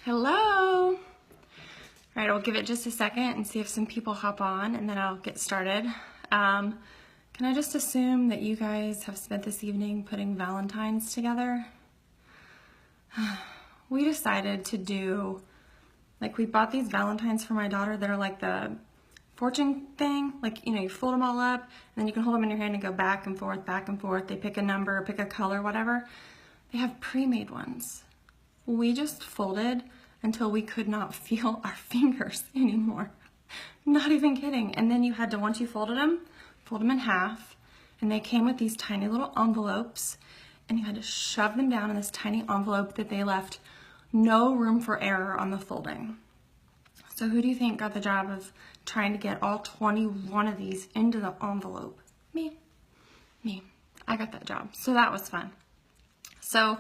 Hello. All right, I'll give it just a second and see if some people hop on, and then I'll get started. Can I just assume that you guys have spent this evening putting Valentines together? We decided to do, we bought these Valentines for my daughter that are like the fortune thing. You fold them all up, and then you can hold them in your hand and go back and forth, back and forth. They pick a number, pick a color, whatever. They have pre-made ones. We just folded until we could not feel our fingers anymore. Not even kidding. And then you had to, once you fold them in half, and they came with these tiny little envelopes, and you had to shove them down in this tiny envelope that they left no room for error on the folding. So who do you think got the job of trying to get all 21 of these into the envelope? Me. I got that job. So that was fun. So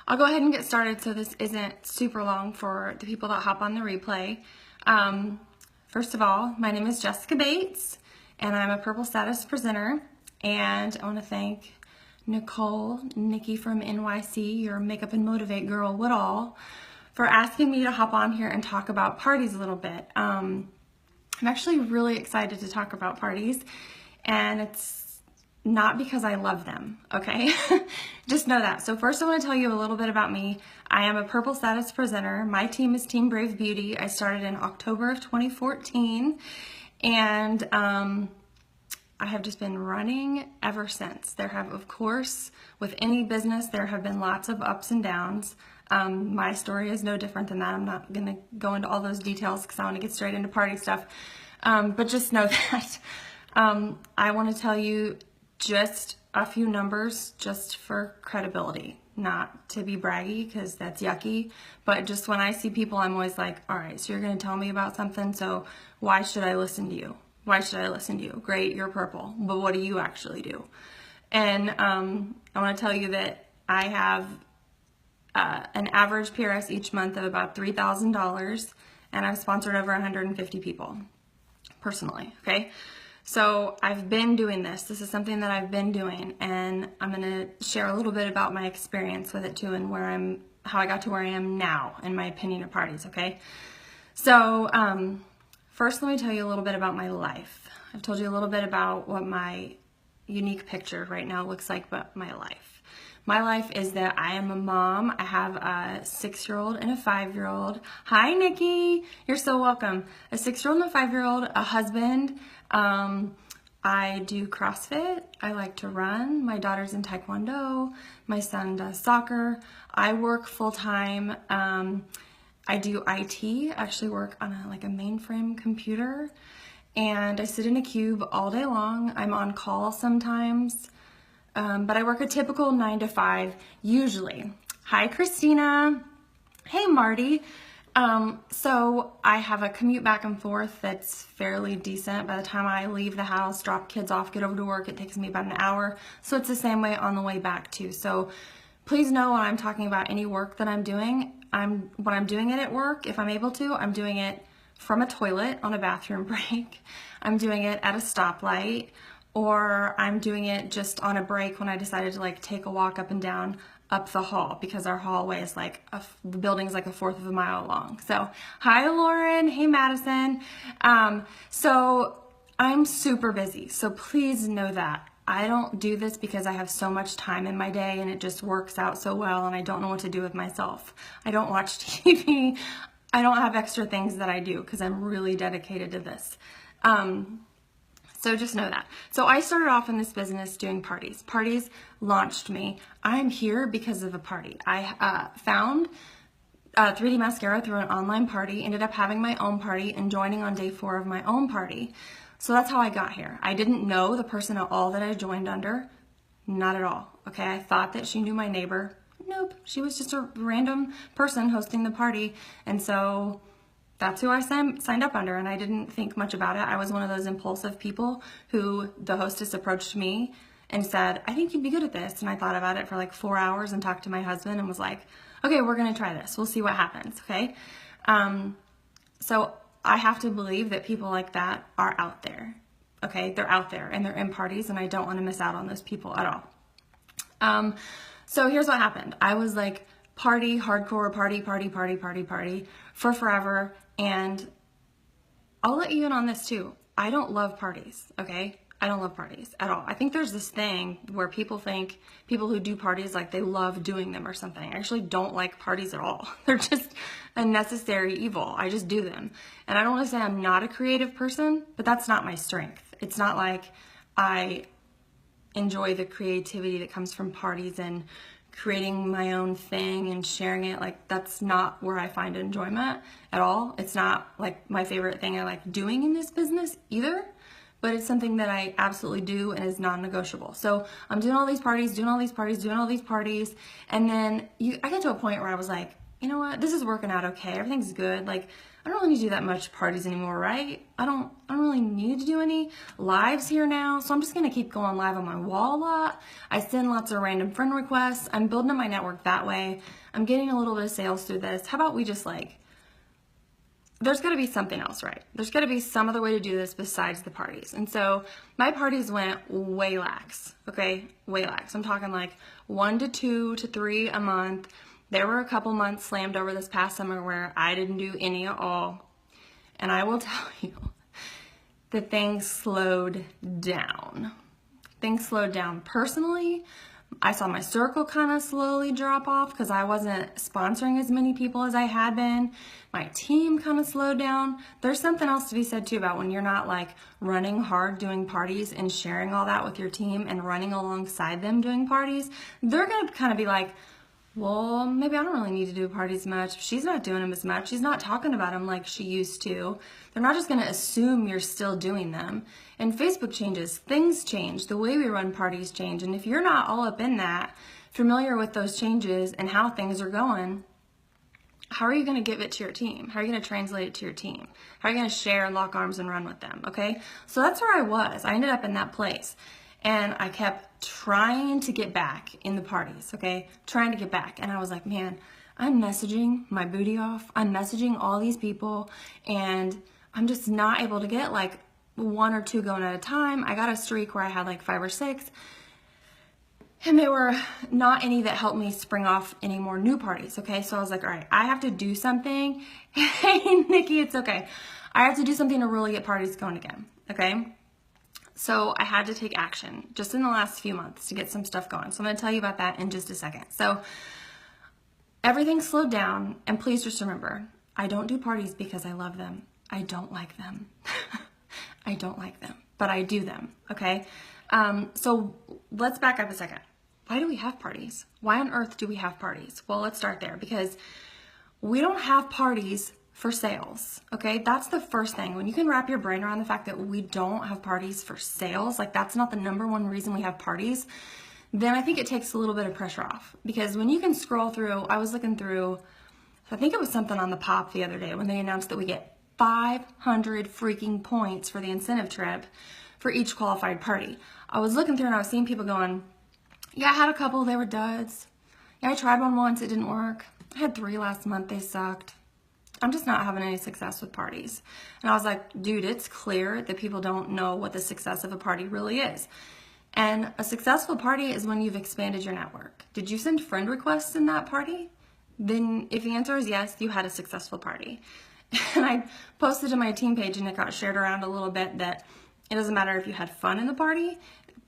I'll go ahead and get started so this isn't super long for the people that hop on the replay. First of all, my name is Jessica Bates, and I'm a Purple Status presenter. And I want to thank Nikki from NYC, your Makeup and Motivate girl, Woodall, for asking me to hop on here and talk about parties a little bit. I'm actually really excited to talk about parties, and it's not because I love them, okay? Just know that. So first I want to tell you a little bit about me. I am a Purple Status presenter. My team is Team Brave Beauty. I started in October of 2014, and I have just been running ever since. There have, of course, with any business, there have been lots of ups and downs. My story is no different than that. I'm not going to go into all those details because I want to get straight into party stuff. But just know that I want to tell you just a few numbers just for credibility, not to be braggy because that's yucky, but just when I see people, I'm always like, all right, so you're going to tell me about something, so why should I listen to you? Why should I listen to you? Great, you're purple, but what do you actually do? And I want to tell you that I have an average PRS each month of about $3,000, and I've sponsored over 150 people personally, okay? So I've been doing this. This is something that I've been doing, and I'm going to share a little bit about my experience with it too, and how I got to where I am now, in my opinion of parties, okay? So first, let me tell you a little bit about my life. I've told you a little bit about what my unique picture right now looks like, but my life. My life is that I am a mom. I have a 6-year-old and a 5-year-old. Hi, Nikki. You're so welcome. A 6-year-old and a 5-year-old, a husband. I do CrossFit. I like to run. My daughter's in Taekwondo. My son does soccer. I work full-time. I do IT. I actually work on a mainframe computer. And I sit in a cube all day long. I'm on call sometimes. But I work a typical 9 to 5 usually. Hi, Christina. Hey, Marty. So I have a commute back and forth that's fairly decent. By the time I leave the house, drop kids off, get over to work, it takes me about an hour. So it's the same way on the way back too. So please know when I'm talking about any work that I'm doing, when I'm doing it at work, if I'm able to, I'm doing it from a toilet on a bathroom break. I'm doing it at a stoplight, or I'm doing it just on a break when I decided to take a walk up and down up the hall, because our hallway is the building's like a fourth of a mile long. So hi, Lauren. Hey, Madison. So I'm super busy. So please know that I don't do this because I have so much time in my day and it just works out so well and I don't know what to do with myself. I don't watch TV. I don't have extra things that I do because I'm really dedicated to this. So just know that. So I started off in this business doing parties. Parties launched me. I'm here because of a party. I found 3D mascara through an online party, ended up having my own party and joining on day 4 of my own party. So that's how I got here. I didn't know the person at all that I joined under. Not at all. Okay, I thought that she knew my neighbor. Nope, she was just a random person hosting the party. And so that's who I signed up under, and I didn't think much about it. I was one of those impulsive people who the hostess approached me and said, I think you'd be good at this. And I thought about it for 4 hours and talked to my husband and was like, okay, we're gonna try this. We'll see what happens, okay? So I have to believe that people like that are out there, okay? They're out there and they're in parties, and I don't wanna miss out on those people at all. So here's what happened. I was party, hardcore party for forever. And I'll let you in on this too. I don't love parties, okay? I don't love parties at all. I think there's this thing where people think people who do parties, like they love doing them or something. I actually don't like parties at all. They're just a necessary evil. I just do them. And I don't want to say I'm not a creative person, but that's not my strength. It's not like I enjoy the creativity that comes from parties and creating my own thing and sharing it. Like, that's not where I find enjoyment at all. It's not like my favorite thing I like doing in this business either, but it's something that I absolutely do and is non-negotiable. So I'm doing all these parties, and then I get to a point where I was like, you know what, this is working out okay, everything's good. Like, I don't really need to do that much parties anymore, right? I don't really need to do any lives here now, so I'm just gonna keep going live on my wall a lot. I send lots of random friend requests. I'm building up my network that way. I'm getting a little bit of sales through this. How about we just there's gotta be something else, right? There's gotta be some other way to do this besides the parties. And so my parties went way lax, okay? Way lax. I'm talking like 1 to 2 to 3 a month. There were a couple months slammed over this past summer where I didn't do any at all. And I will tell you that things slowed down. Things slowed down personally. I saw my circle kind of slowly drop off because I wasn't sponsoring as many people as I had been. My team kind of slowed down. There's something else to be said too about when you're not like running hard doing parties and sharing all that with your team and running alongside them doing parties. They're going to kind of be like, well, maybe I don't really need to do parties much. She's not doing them as much. She's not talking about them like she used to. They're not just going to assume you're still doing them. And Facebook changes. Things change. The way we run parties change. And if you're not all up in that, familiar with those changes and how things are going, how are you going to give it to your team? How are you going to translate it to your team? How are you going to share and lock arms and run with them? Okay? So that's where I was. I ended up in that place. And I kept trying to get back in the parties, okay? Trying to get back. And I was like, man, I'm messaging my booty off. I'm messaging all these people, and I'm just not able to get like 1 or 2 going at a time. I got a streak where I had like 5 or 6, and they were not any that helped me spring off any more new parties, okay? So I was like, all right, I have to do something. Hey, Nikki, it's okay. I have to do something to really get parties going again, okay? So I had to take action just in the last few months to get some stuff going. So I'm going to tell you about that in just a second. So everything slowed down, and please just remember, I don't do parties because I love them. I don't like them. I don't like them, but I do them, okay? So let's back up a second. Why do we have parties? Why on earth do we have parties? Well, let's start there, because we don't have parties for sales, okay? That's the first thing. When you can wrap your brain around the fact that we don't have parties for sales, like that's not the number one reason we have parties, then I think it takes a little bit of pressure off. Because when you can scroll through, I was looking through, I think it was something on the pop the other day when they announced that we get 500 freaking points for the incentive trip for each qualified party. I was looking through and I was seeing people going, yeah, I had a couple, they were duds. Yeah, I tried one once, it didn't work. I had 3 last month, they sucked. I'm just not having any success with parties. And I was like, dude, it's clear that people don't know what the success of a party really is. And a successful party is when you've expanded your network. Did you send friend requests in that party? Then if the answer is yes, you had a successful party. And I posted to my team page, and it got shared around a little bit, that it doesn't matter if you had fun in the party.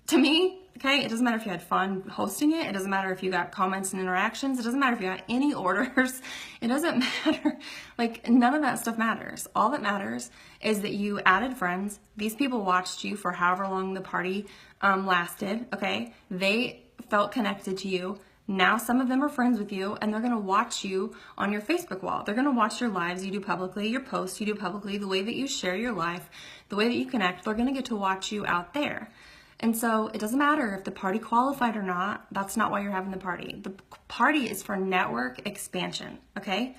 To me, okay, it doesn't matter if you had fun hosting it. It doesn't matter if you got comments and interactions. It doesn't matter if you got any orders. It doesn't matter. Like, none of that stuff matters. All that matters is that you added friends. These people watched you for however long the party lasted, okay? They felt connected to you. Now some of them are friends with you, and they're going to watch you on your Facebook wall. They're going to watch your lives you do publicly, your posts you do publicly, the way that you share your life, the way that you connect. They're going to get to watch you out there. And so it doesn't matter if the party qualified or not. That's not why you're having the party. The party is for network expansion, okay?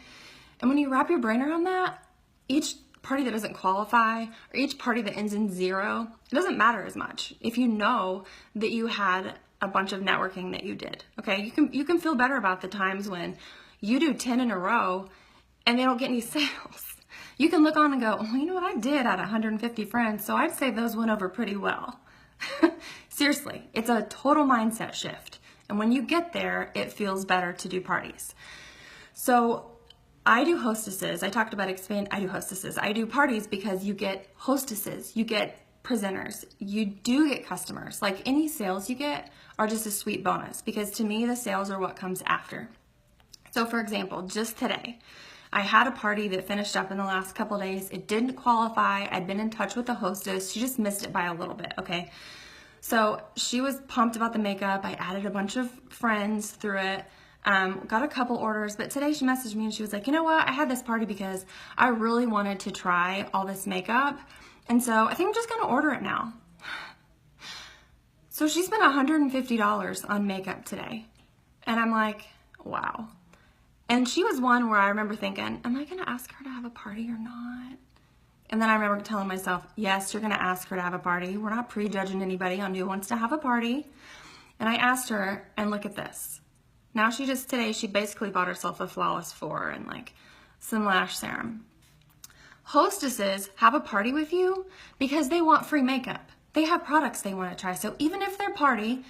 And when you wrap your brain around that, each party that doesn't qualify or each party that ends in 0, it doesn't matter as much if you know that you had a bunch of networking that you did, okay? You can feel better about the times when you do 10 in a row and they don't get any sales. You can look on and go, well, you know what, I did add 150 friends, so I'd say those went over pretty well. Seriously, it's a total mindset shift. And when you get there, it feels better to do parties. So I do hostesses. I talked about I do hostesses. I do parties because you get hostesses, you get presenters, you do get customers. Like any sales you get are just a sweet bonus, because to me, the sales are what comes after. So for example, just today, I had a party that finished up in the last couple days. It didn't qualify. I'd been in touch with the hostess. She just missed it by a little bit, okay? So she was pumped about the makeup. I added a bunch of friends through it. Got a couple orders, but today she messaged me and she was like, you know what? I had this party because I really wanted to try all this makeup. And so I think I'm just going to order it now. So she spent $150 on makeup today. And I'm like, wow. And she was one where I remember thinking, am I going to ask her to have a party or not? And then I remember telling myself, yes, you're going to ask her to have a party. We're not prejudging anybody on who wants to have a party. And I asked her, and look at this. Now today she basically bought herself a Flawless 4 and like some lash serum. Hostesses have a party with you because they want free makeup. They have products they want to try. So even if their party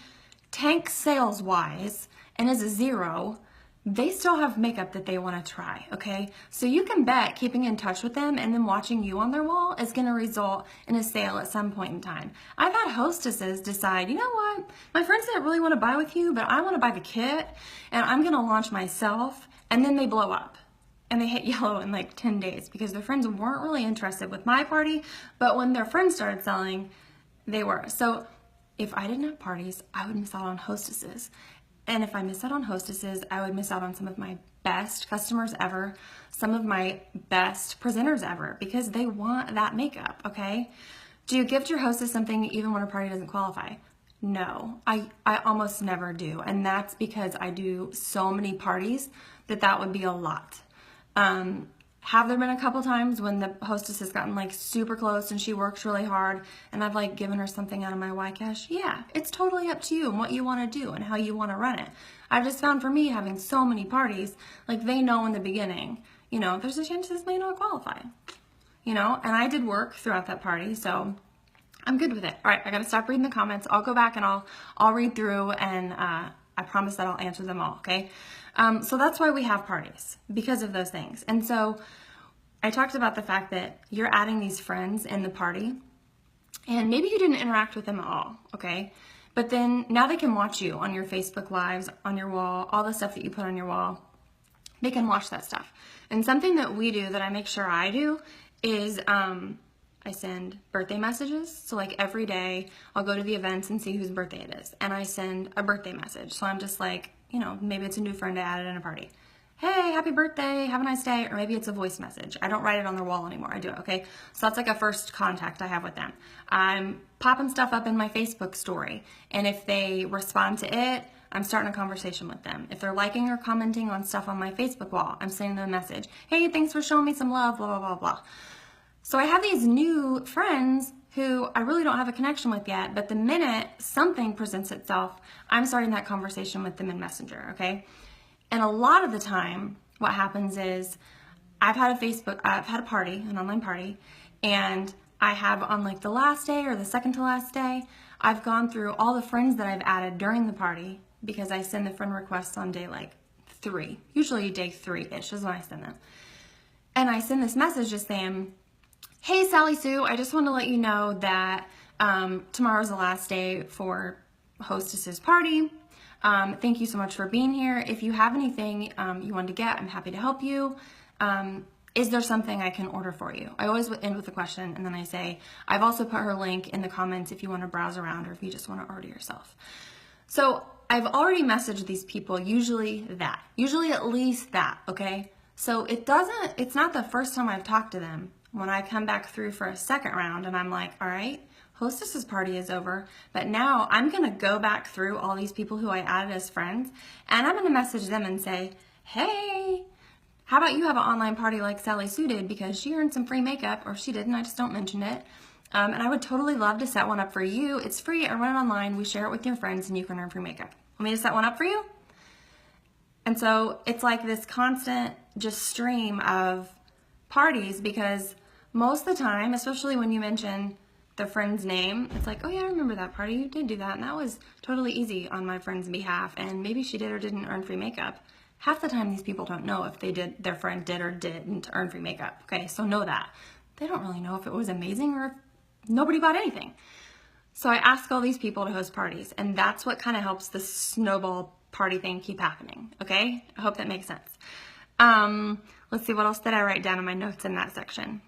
tanks sales-wise and is a 0, they still have makeup that they want to try, okay? So you can bet keeping in touch with them and them watching you on their wall is going to result in a sale at some point in time. I've had hostesses decide, you know what, my friends didn't really want to buy with you, but I want to buy the kit and I'm going to launch myself, and then they blow up. And they hit yellow in like 10 days because their friends weren't really interested with my party, but when their friends started selling, they were. So if I didn't have parties, I would miss out on hostesses. And if I miss out on hostesses, I would miss out on some of my best customers ever, some of my best presenters ever, because they want that makeup, okay? Do you gift your hostess something even when a party doesn't qualify? No, I almost never do. And that's because I do so many parties that would be a lot. Have there been a couple times when the hostess has gotten like super close and she works really hard and I've like given her something out of my Y cash? Yeah, it's totally up to you and what you want to do and how you want to run it. I've just found for me having so many parties, like they know in the beginning, you know, there's a chance this may not qualify, you know, and I did work throughout that party, so I'm good with it. All right, I got to stop reading the comments. I'll go back and I'll read through, and I promise that I'll answer them all, okay? So that's why we have parties, because of those things. And so I talked about the fact that you're adding these friends in the party, and maybe you didn't interact with them at all, okay? But then now they can watch you on your Facebook Lives, on your wall, all the stuff that you put on your wall. They can watch that stuff. And something that we do that I make sure I do is I send birthday messages. So like every day I'll go to the events and see whose birthday it is. And I send a birthday message. So I'm just like, you know, maybe it's a new friend I added in a party. Hey, happy birthday, have a nice day. Or maybe it's a voice message. I don't write it on their wall anymore. I do it, okay? So that's like a first contact I have with them. I'm popping stuff up in my Facebook story. And if they respond to it, I'm starting a conversation with them. If they're liking or commenting on stuff on my Facebook wall, I'm sending them a message. Hey, thanks for showing me some love, blah, blah, blah, blah. So I have these new friends who I really don't have a connection with yet, but the minute something presents itself, I'm starting that conversation with them in Messenger, okay? And a lot of the time, what happens is I've had a party, an online party, and I have on like the last day or the second to last day, I've gone through all the friends that I've added during the party, because I send the friend requests on day like 3, usually day 3-ish is when I send them. And I send this message just saying, hey Sally Sue, I just want to let you know that tomorrow's the last day for hostess's party. Thank you so much for being here. If you have anything you want to get, I'm happy to help you. Is there something I can order for you? I always end with a question, and then I say, I've also put her link in the comments if you want to browse around or if you just want to order yourself. So I've already messaged these people, usually at least that, okay? So it's not the first time I've talked to them when I come back through for a second round and I'm like, all right, hostess's party is over, but now I'm gonna go back through all these people who I added as friends, and I'm gonna message them and say, hey, how about you have an online party like Sally Sue did, because she earned some free makeup, or she didn't, I just don't mention it. And I would totally love to set one up for you. It's free, I run it online, we share it with your friends, and you can earn free makeup. Want me to set one up for you? And so it's like this constant just stream of parties, because most of the time, especially when you mention the friend's name, it's like, oh yeah, I remember that party, you did do that, and that was totally easy on my friend's behalf, and maybe she did or didn't earn free makeup. Half the time these people don't know if their friend did or didn't earn free makeup, okay? So know that. They don't really know if it was amazing or if nobody bought anything. So I ask all these people to host parties, and that's what kind of helps the snowball party thing keep happening, okay? I hope that makes sense. Let's see, what else did I write down in my notes in that section?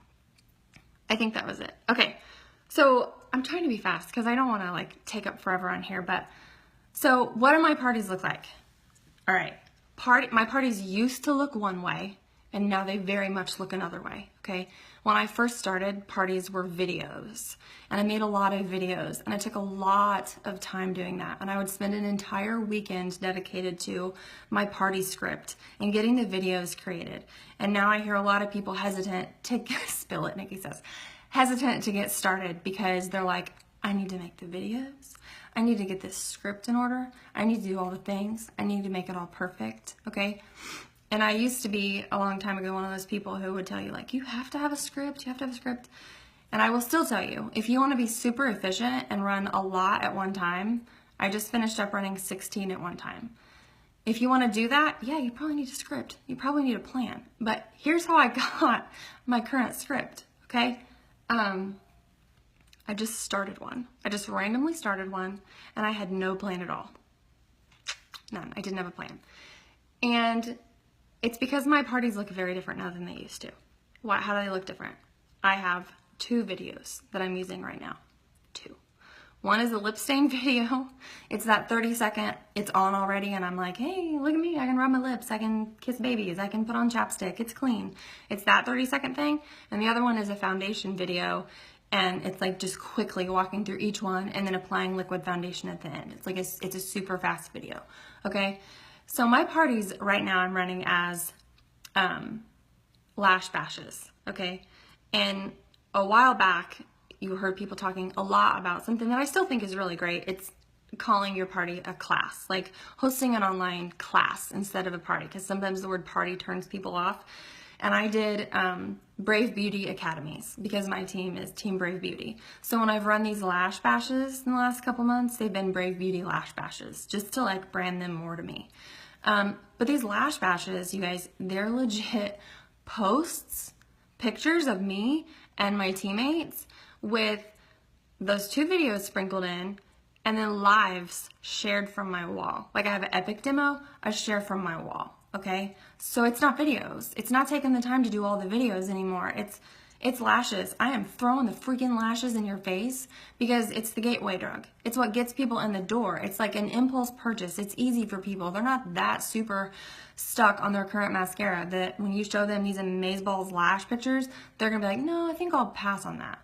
I think that was it. Okay, so I'm trying to be fast because I don't want to like take up forever on here, but so what do my parties look like? All right, my parties used to look one way, and now they very much look another way, okay? When I first started, parties were videos, and I made a lot of videos, and I took a lot of time doing that, and I would spend an entire weekend dedicated to my party script and getting the videos created. And now I hear a lot of people hesitant to spill it, Nikki says, hesitant to get started because they're like, I need to make the videos, I need to get this script in order, I need to do all the things, I need to make it all perfect, okay? And I used to be, a long time ago, one of those people who would tell you, like, you have to have a script, you have to have a script. And I will still tell you, if you want to be super efficient and run a lot at one time, I just finished up running 16 at one time. If you want to do that, yeah, you probably need a script. You probably need a plan. But here's how I got my current script, okay? I just started one. I just randomly started one, and I had no plan at all. None. I didn't have a plan. And it's because my parties look very different now than they used to. How do they look different? I have 2 videos that I'm using right now. 2. One is a lip stain video. It's that 30-second, it's on already, and I'm like, hey, look at me. I can rub my lips. I can kiss babies. I can put on chapstick. It's clean. It's that 30-second thing. And the other one is a foundation video, and it's like just quickly walking through each one and then applying liquid foundation at the end. It's like it's a super fast video, okay? So my parties right now I'm running as lash bashes, okay? And a while back, you heard people talking a lot about something that I still think is really great. It's calling your party a class, like hosting an online class instead of a party, because sometimes the word party turns people off. And I did Brave Beauty Academies because my team is Team Brave Beauty. So when I've run these lash bashes in the last couple months, they've been Brave Beauty lash bashes, just to like brand them more to me. But these lash bashes, you guys, they're legit posts, pictures of me and my teammates with those 2 videos sprinkled in, and then lives shared from my wall. Like I have an epic demo, I share from my wall. Okay, so it's not videos. It's not taking the time to do all the videos anymore. It's lashes. I am throwing the freaking lashes in your face because it's the gateway drug. It's what gets people in the door. It's like an impulse purchase. It's easy for people. They're not that super stuck on their current mascara that when you show them these amazeballs lash pictures, they're gonna be like, no, I think I'll pass on that.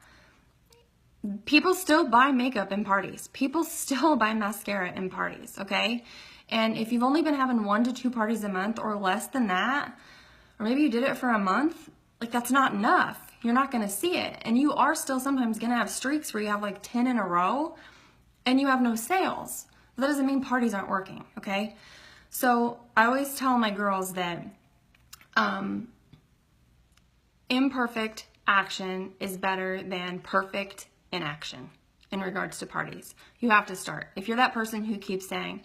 People still buy makeup in parties. People still buy mascara in parties, okay? And if you've only been having 1 to 2 parties a month or less than that, or maybe you did it for a month, like that's not enough. You're not gonna see it. And you are still sometimes gonna have streaks where you have like 10 in a row and you have no sales. That doesn't mean parties aren't working, okay? So I always tell my girls that imperfect action is better than perfect inaction in regards to parties. You have to start. If you're that person who keeps saying,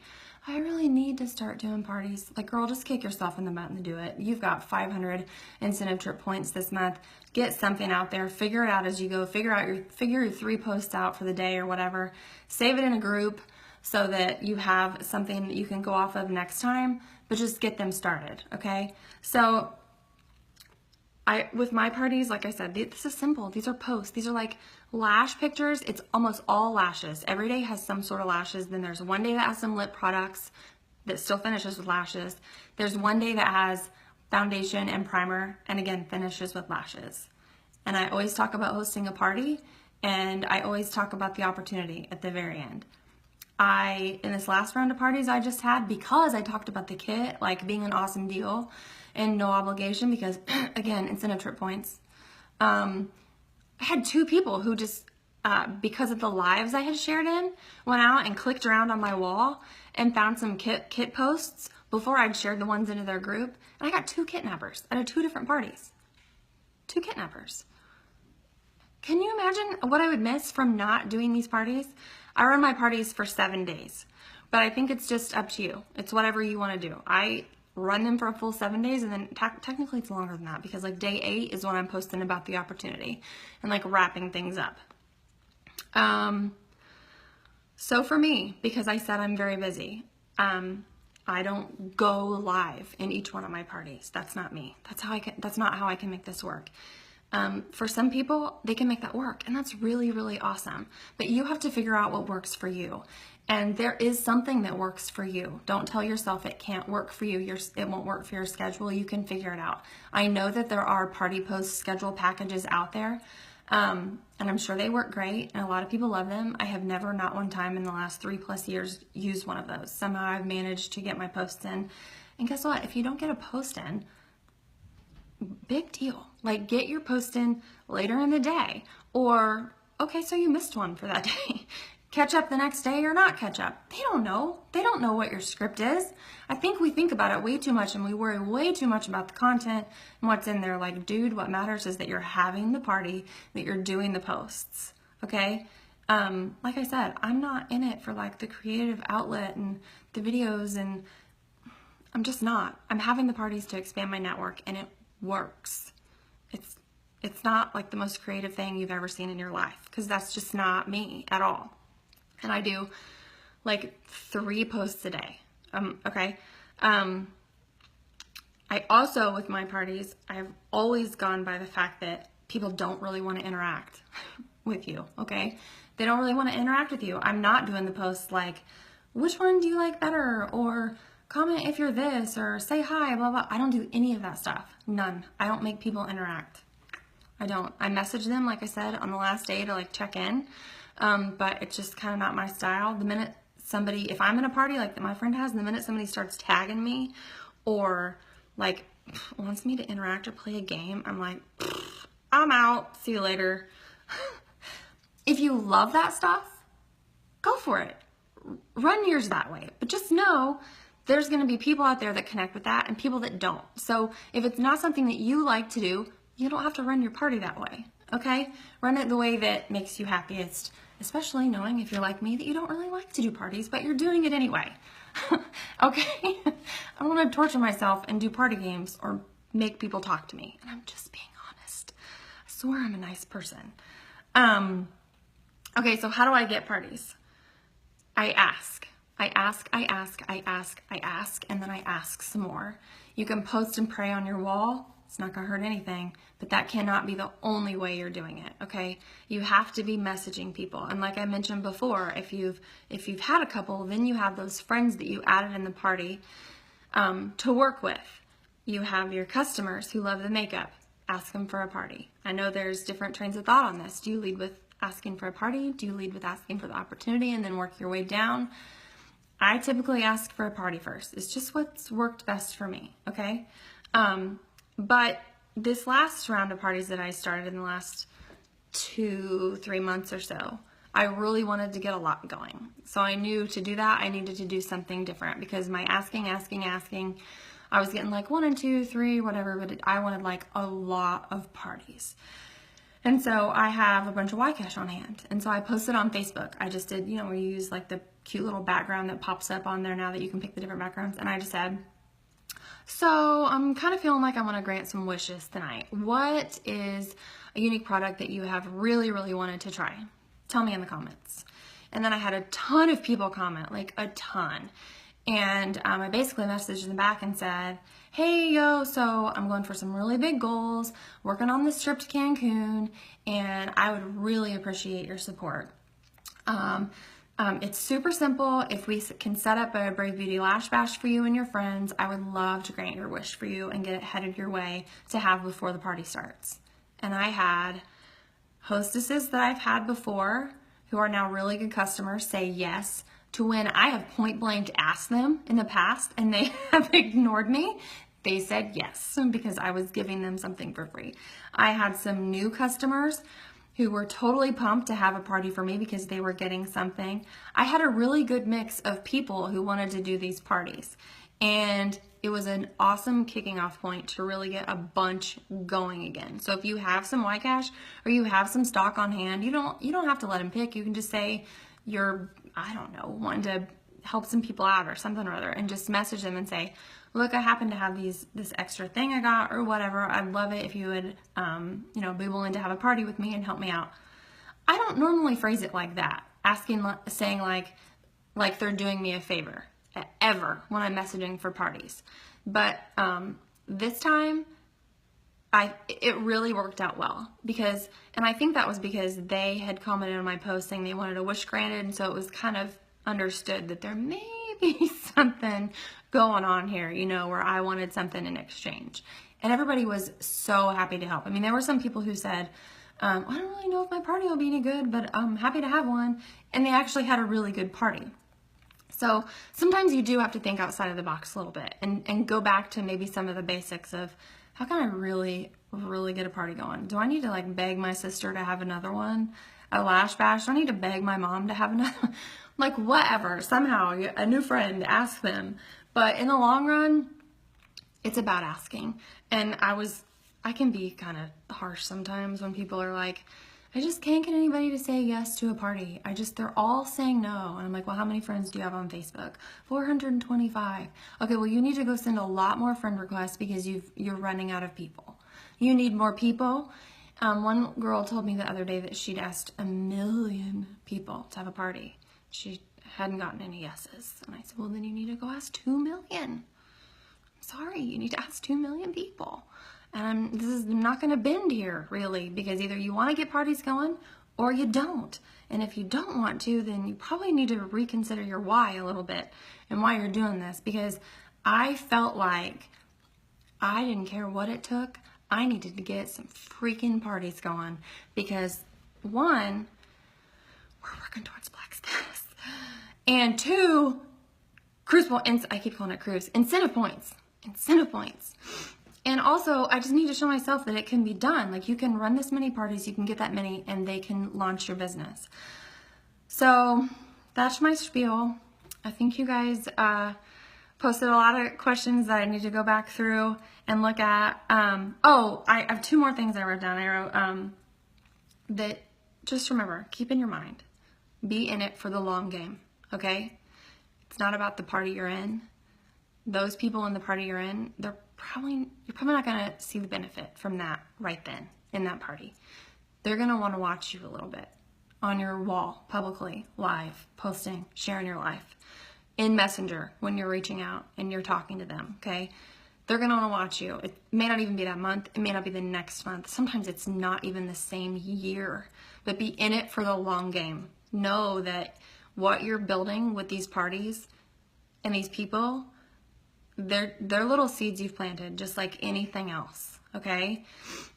I really need to start doing parties. Like, girl, just kick yourself in the butt and do it. You've got 500 incentive trip points this month. Get something out there. Figure it out as you go. Figure your 3 posts out for the day or whatever. Save it in a group so that you have something that you can go off of next time, but just get them started, okay? So with my parties, like I said, this is simple. These are posts. These are like lash pictures. It's almost all lashes. Every day has some sort of lashes. Then there's one day that has some lip products that still finishes with lashes. There's one day that has foundation and primer, and again, finishes with lashes. And I always talk about hosting a party, and I always talk about the opportunity at the very end. In this last round of parties I just had, because I talked about the kit, like being an awesome deal and no obligation, because again, incentive trip points. I had 2 people who just, because of the lives I had shared in, went out and clicked around on my wall and found some kit posts before I'd shared the ones into their group. And I got 2 kidnappers out of 2 different parties. 2 kidnappers. Can you imagine what I would miss from not doing these parties? I run my parties for 7 days, but I think it's just up to you. It's whatever you want to do. I run them for a full 7 days, and then technically it's longer than that, because like day 8 is when I'm posting about the opportunity and like wrapping things up. So for me, because I said I'm very busy, I don't go live in each one of my parties. That's not me. That's not how I can make this work. For some people, they can make that work, and that's really, really awesome. But you have to figure out what works for you. And there is something that works for you. Don't tell yourself it can't work for you. It won't work for your schedule. You can figure it out. I know that there are party post schedule packages out there, and I'm sure they work great, and a lot of people love them. I have never, not one time in the last 3+ years, used one of those. Somehow I've managed to get my posts in. And guess what? If you don't get a post in, big deal. Like, get your post in later in the day, or okay, so you missed one for that day. Catch up the next day or not catch up. They don't know. They don't know what your script is. I think we think about it way too much, and we worry way too much about the content and what's in there. Like, dude, what matters is that you're having the party, that you're doing the posts. Okay? Like I said, I'm not in it for like the creative outlet and the videos, and I'm just not. I'm having the parties to expand my network, and it works. It's not like the most creative thing you've ever seen in your life, because that's just not me at all. And I do like 3 posts a day. Okay. I also, with my parties, I've always gone by the fact that people don't really want to interact with you. Okay. They don't really want to interact with you. I'm not doing the posts like, which one do you like better? Or comment if you're this, or say hi, blah, blah. I don't do any of that stuff. None. I don't make people interact. I don't. I message them, like I said, on the last day to like check in. But it's just kind of not my style. The minute somebody, if I'm in a party like that my friend has, and the minute somebody starts tagging me or like wants me to interact or play a game, I'm like, I'm out. See you later. If you love that stuff, go for it. Run yours that way. But just know there's going to be people out there that connect with that and people that don't. So if it's not something that you like to do, you don't have to run your party that way. Okay? Run it the way that makes you happiest, especially knowing, if you're like me, that you don't really like to do parties, but you're doing it anyway. Okay? I don't want to torture myself and do party games or make people talk to me. And I'm just being honest. I swear I'm a nice person. Okay, so how do I get parties? I ask, and then I ask some more. You can post and pray on your wall. It's not gonna hurt anything, but that cannot be the only way you're doing it, okay? You have to be messaging people. And like I mentioned before, if you've had a couple, then you have those friends that you added in the party to work with. You have your customers who love the makeup. Ask them for a party. I know there's different trains of thought on this. Do you lead with asking for a party? Do you lead with asking for the opportunity and then work your way down? I typically ask for a party first. It's just what's worked best for me, okay? But this last round of parties that I started in the last 2-3 months or so, I really wanted to get a lot going. So I knew to do that, I needed to do something different, because my asking, I was getting like 1 and 2, 3, whatever, but I wanted like a lot of parties. And so I have a bunch of YCash on hand. And so I posted on Facebook. I just did, where you use like the cute little background that pops up on there now that you can pick the different backgrounds. And I just said, so I'm kind of feeling like I want to grant some wishes tonight. What is a unique product that you have really, really wanted to try? Tell me in the comments. And then I had a ton of people comment, like a ton. And I basically messaged them back and said, hey, yo, so I'm going for some really big goals, working on this trip to Cancun, and I would really appreciate your support. It's super simple. If we can set up a Brave Beauty Lash Bash for you and your friends, I would love to grant your wish for you and get it headed your way to have before the party starts. And I had hostesses that I've had before who are now really good customers say yes to when I have point blank asked them in the past and they have ignored me. They said yes because I was giving them something for free. I had some new customers who were totally pumped to have a party for me because they were getting something. I had a really good mix of people who wanted to do these parties. And it was an awesome kicking off point to really get a bunch going again. So if you have some white cash or you have some stock on hand, you don't have to let them pick. You can just say you're, I don't know, wanting to help some people out or something or other, and just message them and say, look, I happen to have this extra thing I got or whatever. I'd love it if you would, be willing to have a party with me and help me out. I don't normally phrase it like that, saying like they're doing me a favor ever when I'm messaging for parties. But this time, it really worked out well and I think that was because they had commented on my post saying they wanted a wish granted, and so it was kind of understood that there may be something going on here, where I wanted something in exchange. And everybody was so happy to help. I mean, there were some people who said, I don't really know if my party will be any good, but I'm happy to have one. And they actually had a really good party. So sometimes you do have to think outside of the box a little bit and go back to maybe some of the basics of how can I really, really get a party going? Do I need to beg my sister to have another one? A Lash bash? Do I need to beg my mom to have another one? Whatever, somehow, a new friend, ask them. But in the long run, it's about asking. And I can be kind of harsh sometimes when people are like, I just can't get anybody to say yes to a party. They're all saying no. And I'm like, well, how many friends do you have on Facebook? 425. Okay, well, you need to go send a lot more friend requests because you're running out of people. You need more people. One girl told me the other day that she'd asked 1 million people to have a party. She hadn't gotten any yeses. And I said, well, then you need to go ask 2 million. Sorry, you need to ask 2 million people. And this is not going to bend here, really, because either you want to get parties going or you don't. And if you don't want to, then you probably need to reconsider your why a little bit and why you're doing this, because I felt like I didn't care what it took. I needed to get some freaking parties going because, one, we're working towards Black Status, and two, I keep calling it cruise, incentive points. And also, I just need to show myself that it can be done. You can run this many parties, you can get that many, and they can launch your business. So that's my spiel. I think you guys posted a lot of questions that I need to go back through and look at. I have 2 more things I wrote down. I wrote that just remember, keep in your mind, be in it for the long game, okay? It's not about the party you're in. Those people in the party you're in, you're probably not going to see the benefit from that right then in that party. They're going to want to watch you a little bit on your wall, publicly, live, posting, sharing your life, in Messenger when you're reaching out and you're talking to them, okay? They're going to want to watch you. It may not even be that month. It may not be the next month. Sometimes it's not even the same year, but be in it for the long game. Know that what you're building with these parties and these people, they're little seeds you've planted, just like anything else, okay?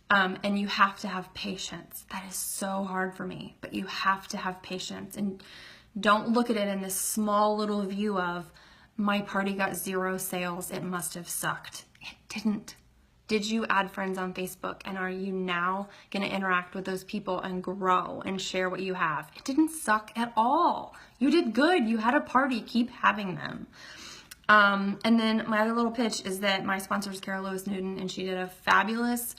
And you have to have patience. That is so hard for me, but you have to have patience. And don't look at it in this small little view of, my party got 0 sales, it must have sucked. It didn't. Did you add friends on Facebook? And are you now going to interact with those people and grow and share what you have? It didn't suck at all. You did good. You had a party. Keep having them. And then my other little pitch is that my sponsor is Carol Lewis Newton, and she did a fabulous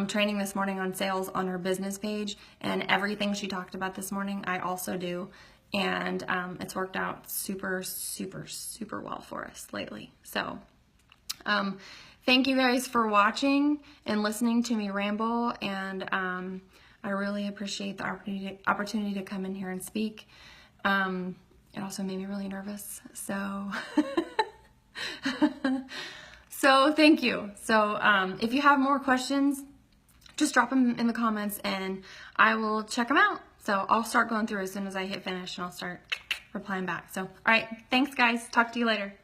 training this morning on sales on her business page, and everything she talked about this morning I also do, and it's worked out super, super, super well for us lately. So thank you guys for watching and listening to me ramble, and I really appreciate the opportunity to come in here and speak. It also made me really nervous, so so thank you. So if you have more questions, just drop them in the comments and I will check them out. So I'll start going through as soon as I hit finish, and I'll start replying back. So all right, thanks guys, talk to you later.